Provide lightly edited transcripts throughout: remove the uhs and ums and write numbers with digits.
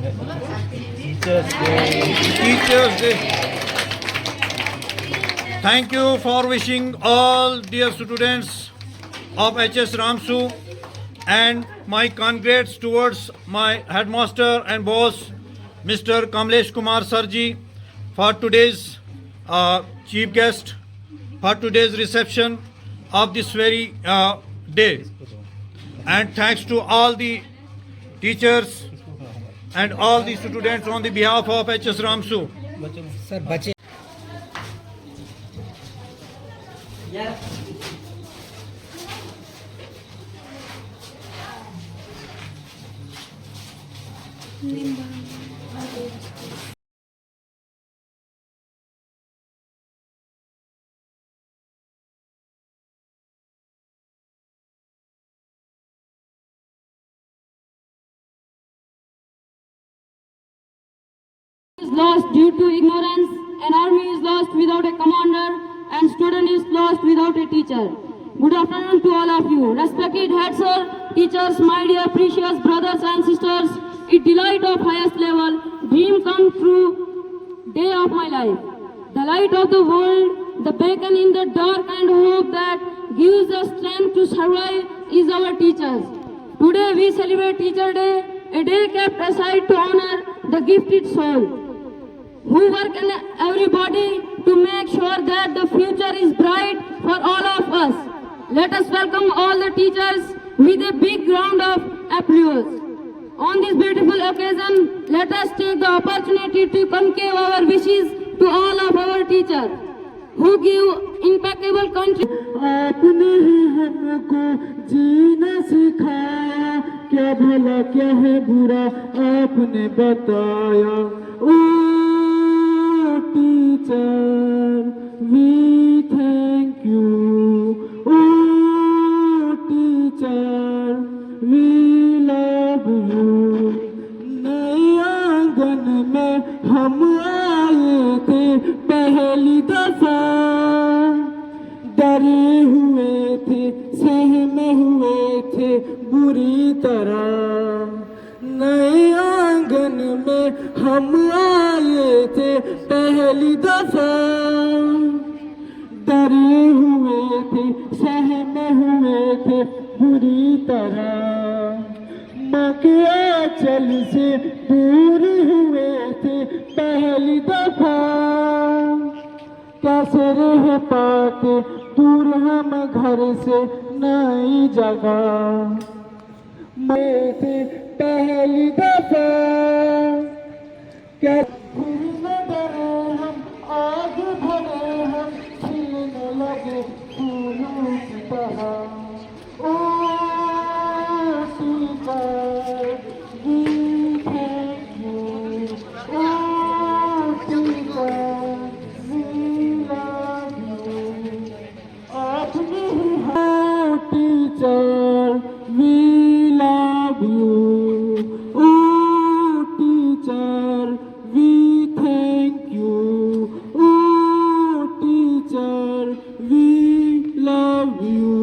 Teachers Day. Teachers Day. Thank you for wishing all dear students of HS Ramsu, and my congrats towards my headmaster and boss, Mr. Kamlesh Kumar Sarji, for today's chief guest, for today's reception of this very day. And thanks to all the teachers and all the students on the behalf of HS Ramsu. Sir, बच्चे is lost due to ignorance, an army is lost without a commander, and student is lost without a teacher. Good afternoon to all of you. Respected head sir, teachers, my dear precious brothers and sisters, a delight of highest level, dream come true, day of my life. The light of the world, the beacon in the dark, and hope that gives us strength to survive is our teachers. Today we celebrate Teacher Day, a day kept aside to honor the gifted soul who work in everybody to make sure that the future is bright for all of us. Let us welcome all the teachers with a big round of applause. On this beautiful occasion, let us take the opportunity to convey our wishes to all of our teachers who give impeccable contribution. आपने ही हमको जीना सिखाया, क्या भला क्या है बुरा आपने बताया. Oh teacher, we thank you. Oh teacher, we love you. नए आंगन में हम आए थे पहली दफा, डरे हुए थे, सहमे हुए थे बुरी तरह. नए आंगन में हम आए थे पहली दफा, डरे हुए थे, सहमे हुए थे बुरी तरह. माँ के आंचल से दूर हुए थे पहली दफा, कैसे रह पाते दूर हम घर से नई जगह. मैं थे पहली दफा, क्या न डरे हम, आगे बढ़े हम, खिलने लगे फूलों की तरह. ओ टीचर, we thank you. ओ टीचर, we love you. आपने ही हो teacher, we love you. Oh teacher, we thank you. Oh teacher, we love you.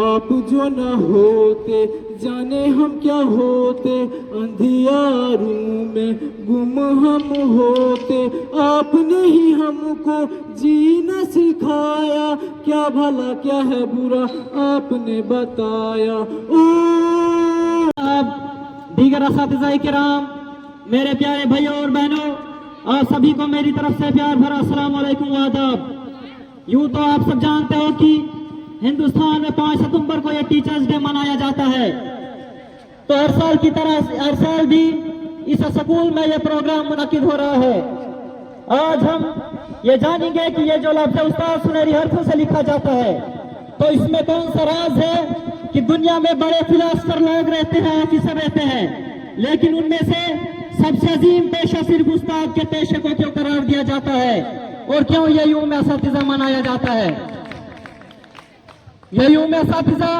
आप जो न होते जाने हम क्या होते, अंधियारों में गुम हम होते. आपने ही हमको जीना सिखाया, क्या भला क्या है बुरा आपने बताया. ओ दीगर असातिज़ाए किराम, मेरे प्यारे भाइयों और बहनों, आप सभी को मेरी तरफ से प्यार भरा अस्सलाम वालेकुम व आदाब. यूँ तो आप सब जानते हो कि हिंदुस्तान में 5 सितंबर को यह टीचर्स डे मनाया जाता है. तो हर साल की तरह हर साल भी इस स्कूल में यह प्रोग्राम मुनक्किद हो रहा है. आज हम ये जानेंगे कि ये जो लफ्ज़ उस्ताद सुनहरी हरफों से लिखा जाता है, तो इसमें कौन सा राज है कि दुनिया में बड़े फिलासफर लोग रहते हैं, ऑफिसर रहते हैं, लेकिन उनमें से सबसे अजीम पेशा सिर्फ उस्ताद के पेशे को क्यों करार दिया जाता है, और क्यों यह यूम असातिज़ा मनाया जाता है. यह यूम असातिज़ा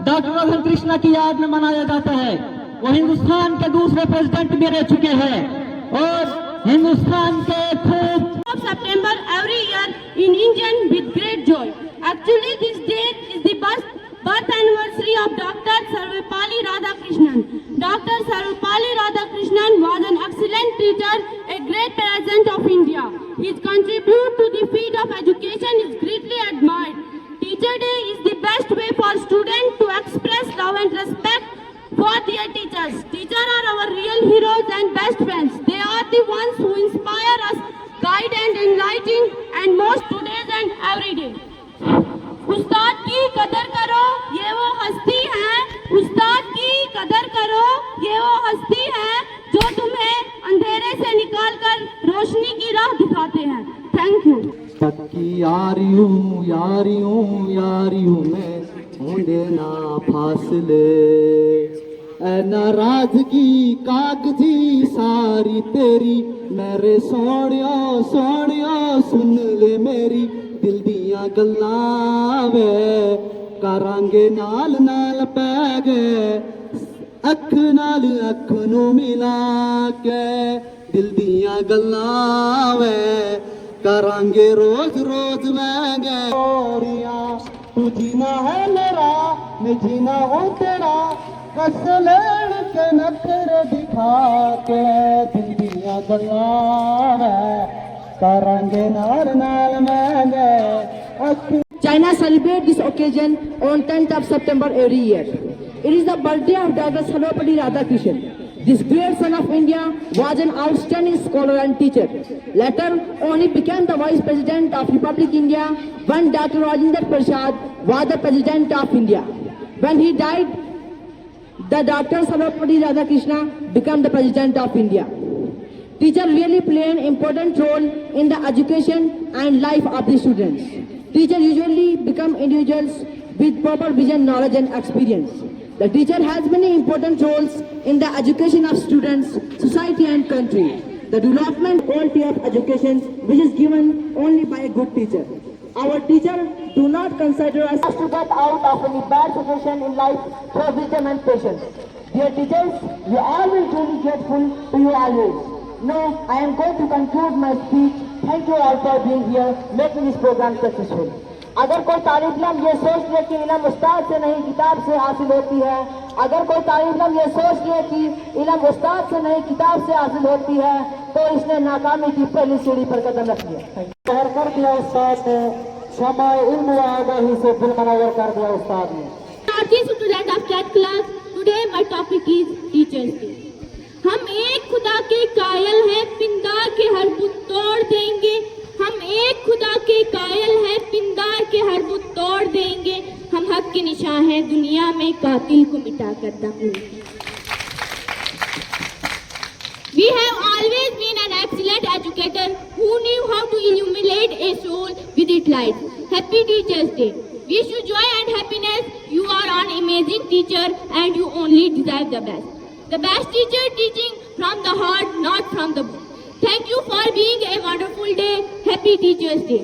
डॉक्टर राधाकृष्ण कृष्णा की याद में मनाया जाता है. वो हिंदुस्तान के दूसरे प्रेसिडेंट भी रह चुके हैं और हिंदुस्तान के खूब September every year in Indian with great joy. Actually, this date is the birth anniversary of Dr. Sarvepalli Radhakrishnan. Dr. Sarvepalli Sarvepalli Radhakrishnan was an excellent teacher, a great president of India. His contribution to the field of education is greatly admired. Teacher Day is the best way for students to express love and respect for their teachers. Teachers are our real heroes and best friends. They are the ones who inspire us, guide and enlighten, and most today and every day. उस्ताद की कदर करो, ये वो हस्ती है। उस्ताद की कदर करो, ये वो हस्ती है जो तुम्हें अंधेरे से निकालकर रोशनी की राह दिखाते हैं। Thank you. पक्की यारियों यारियों यारियों में होंगे ना फासले, ऐ नाराजगी कागजी सारी तेरी, मेरे सोनिया सोनिया सुन ले मेरी दिल दियां गल्लां वे, करांगे नाल नाल पै गए अख नाल अख नू मिला के, दिल दियां गल्लां वे करांगे रोज रोज मैं गए। तू जीना है मेरा मैं जीना हूँ तेरा, कस लेन के नखरे दिखा के, दिल दियां गल्लां वे करांगे नाल नाल मैं गए। China celebrates this occasion on 10th of September every year. It is the birthday of Dr. Sarvepalli Radhakrishnan. This great son of India was an outstanding scholar and teacher. Later on, he became the Vice President of Republic India when Dr. Rajendra Prasad was the President of India. When he died, the Dr. Sarvepalli Radhakrishnan became the President of India. Teachers really play an important role in the education and life of the students. Teachers usually become individuals with proper vision, knowledge and experience. The teacher has many important roles in the education of students, society and country. The development quality of education which is given only by a good teacher. Our teachers do not consider us to get out of any bad situation in life through wisdom and patience. Dear teachers, we are always truly grateful to you always. Now, I am going to conclude my speech. Thank you all for being here, making this program successful. अगर कोई तालिब इल्म ये सोच ले कि इल्म उस्ताद से नहीं किताब से हासिल होती है, अगर कोई तालिब इल्म ये सोच ले कि इल्म उस्ताद से नहीं किताब से हासिल होती है, तो इसने नाकामी की पहली सीढ़ी पर कदम रख दिया। शहर कर दिया उस्ताद ने, शमाए इल्म व आगाही से दिल मनवर कर दिया उस्ताद ने। Student of 10th class, today my topic is Teachers Day. हम एक खुदा के कायल हैं, पिंदार के हर बुत तोड़ देंगे। हम एक खुदा के कायल हैं, पिंदार के हर बुत तोड़ देंगे। हम हक के निशान हैं, दुनिया में कातिल को मिटा कर दफन। We have always been an excellent educator who knew how to illuminate a soul with its light. Happy Teachers Day. Wish you joy and happiness. You are an amazing teacher and you only deserve the best. The best teacher teaching from the heart, not from the book. Thank you for being a wonderful day. Happy Teachers Day.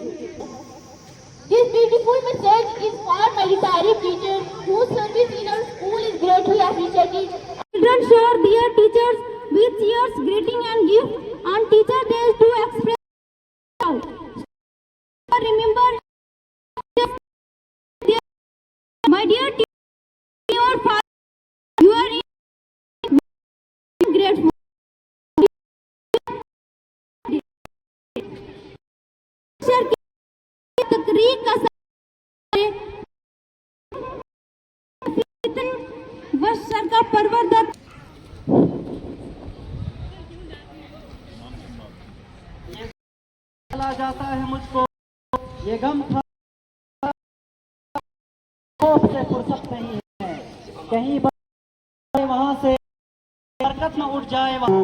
This beautiful message is for my retired teachers whose service in our school is greatly appreciated. Children share their teachers with cheers, greeting and gifts on Teacher Days to express love. Remember, my dear teacher, your father, you are grateful. तकरीर का sir का परवरदर चला जाता है मुझको ये गम था से फुर्सत नहीं है, कहीं वहां से बरकत न उठ जाए वहां।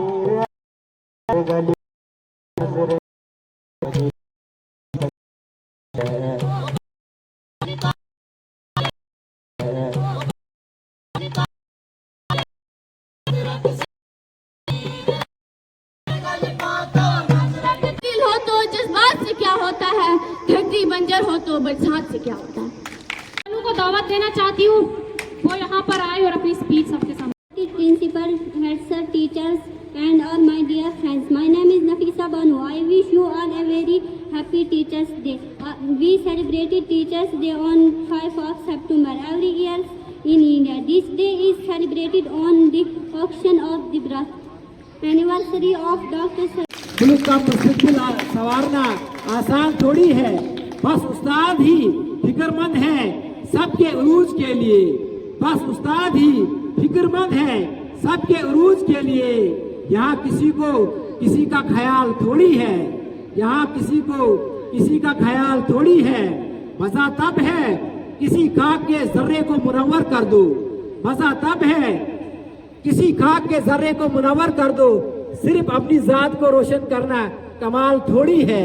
दिल हो तो जज्बात से क्या होता है, धरती बंजर हो तो बरसात से क्या होता है। को दावत देना चाहती हूँ वो यहाँ पर आए और अपनी स्पीच सबके सामने। Principal, head sir, teachers and all my dear friends. My name is Nafisa Banu. I wish you all a very happy Teachers Day. We celebrated Teachers Day on 5th of September every year in India. This day is celebrated on the occasion of the birth anniversary of Dr. मुल्क का मुस्तकबिल संवारना आसान थोड़ी है, बस उस्ताद ही फिक्रमंद है सबके उरूज के लिए। बस उस्ताद ही फिक्रमंद है सबके उरूज के लिए। यहाँ किसी को किसी का ख्याल थोड़ी है, यहाँ किसी को किसी का ख्याल थोड़ी है। मजा तब है किसी खाक के जर्रे को मुनव्वर कर दो, मजा तब है किसी खाक के जर्रे को मुनव्वर कर दो। सिर्फ अपनी जात को रोशन करना कमाल थोड़ी है,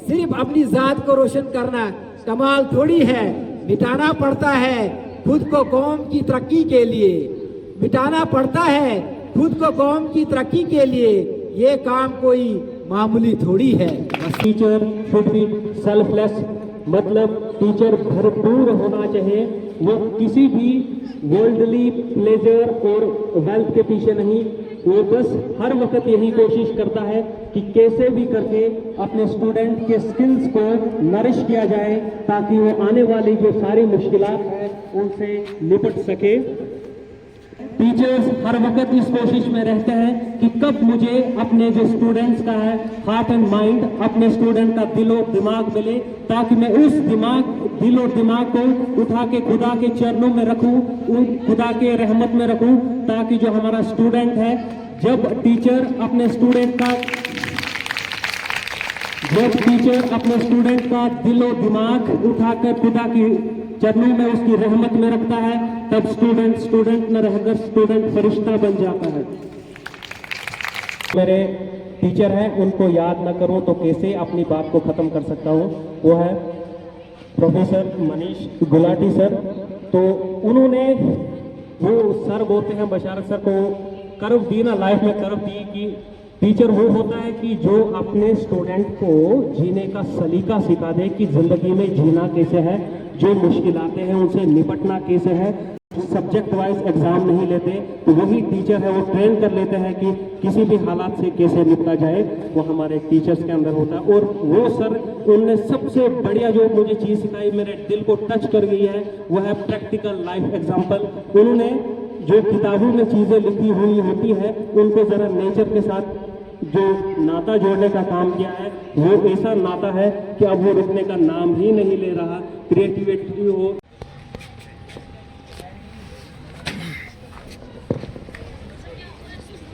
सिर्फ अपनी जात को रोशन करना कमाल थोड़ी है। मिटाना पड़ता है खुद को कौम की तरक्की के लिए, मिटाना पड़ता है खुद को कौम की तरक्की के लिए। ये काम कोई मामूली थोड़ी है। टीचर शुड बी सेल्फलेस, मतलब टीचर भरपूर होना चाहिए। वो किसी भी वर्ल्डली प्लेजर और वेल्थ के पीछे नहीं, वो बस हर वक्त यही कोशिश करता है कि कैसे भी करके अपने स्टूडेंट के स्किल्स को नरिश किया जाए ताकि वो आने वाली जो सारी मुश्किलात हैं उनसे निपट सके। टीचर्स हर वक्त इस कोशिश में रहते हैं कि कब मुझे अपने जो स्टूडेंट्स का है हार्ट एंड माइंड, अपने स्टूडेंट का दिल और दिमाग मिले ताकि मैं उस दिल और दिमाग को उठा के खुदा के चरणों में रखूं, उन खुदा के रहमत में रखूं, ताकि जो हमारा स्टूडेंट है जब टीचर अपने स्टूडेंट का दिल और दिमाग उठाकर खुदा की चरणों में उसकी रहमत में रखता है, तब स्टूडेंट न रहकर स्टूडेंट फरिश्ता बन जाता है। मेरे टीचर हैं उनको याद न करूं तो कैसे अपनी बात को खत्म कर सकता हूं। वो है प्रोफेसर मनीष गुलाटी सर। तो उन्होंने वो सर बोलते हैं बशारत सर को कर्व दी ना, लाइफ में कर्व दी कि टीचर वो होता है कि जो अपने स्टूडेंट को जीने का सलीका सिखा दे कि जिंदगी में जीना कैसे है, जो मुश्किलातें हैं उनसे निपटना कैसे है। सब्जेक्ट वाइज एग्जाम नहीं लेते, तो वही टीचर है वो ट्रेन कर लेते हैं कि किसी भी हालात से कैसे निपटा जाए, वो हमारे टीचर्स के अंदर होता है। और वो सर उनने सबसे बढ़िया जो मुझे चीज़ सिखाई, मेरे दिल को टच कर गई है, वो है प्रैक्टिकल लाइफ एग्जाम्पल। उन्होंने जो किताबों में चीज़ें लिखी हुई होती है उनको ज़रा नेचर के साथ जो नाता जोड़ने का काम किया है, वो ऐसा नाता है कि अब वो रुकने का नाम ही नहीं ले रहा। क्रिएटिविटी हो,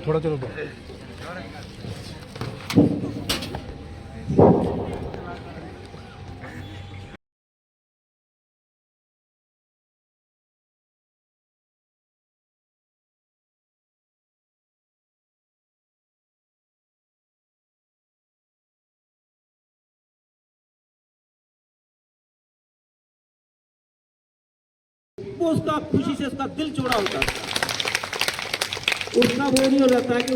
थोड़ा चलो वो उसका खुशी से उसका दिल चौड़ा होता है, उसका वो नहीं हो जाता है कि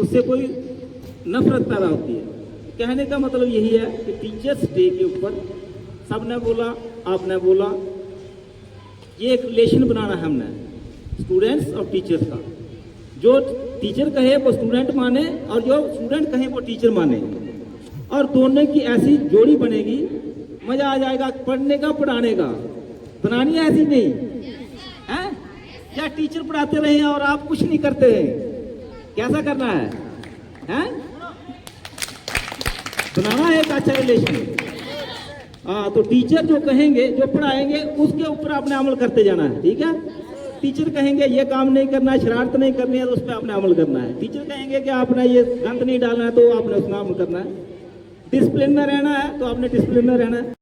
उससे कोई नफरत पैदा होती है। कहने का मतलब यही है कि टीचर्स डे के ऊपर सबने बोला, आपने बोला, ये एक रिलेशन बनाना है हमने स्टूडेंट्स और टीचर्स का। जो टीचर कहे वो स्टूडेंट माने और जो स्टूडेंट कहे वो टीचर माने, और दोनों की ऐसी जोड़ी बनेगी, मजा आ जाएगा पढ़ने का, पढ़ाने का। बनानी ऐसी नहीं है क्या टीचर पढ़ाते रहे और आप कुछ नहीं करते हैं, कैसा करना है, हैं? बनाना है एक अच्छा रिलेशन। हाँ, तो टीचर जो कहेंगे, जो पढ़ाएंगे, उसके ऊपर आपने अमल करते जाना है, ठीक है। टीचर कहेंगे ये काम नहीं करना है, शरारत नहीं करनी है, तो उस पर आपने अमल करना है। टीचर कहेंगे कि आपने ये गंद नहीं डालना है, तो आपने उसमें अमल करना है। डिसिप्लिन में रहना है तो आपने डिसिप्लिन में रहना है।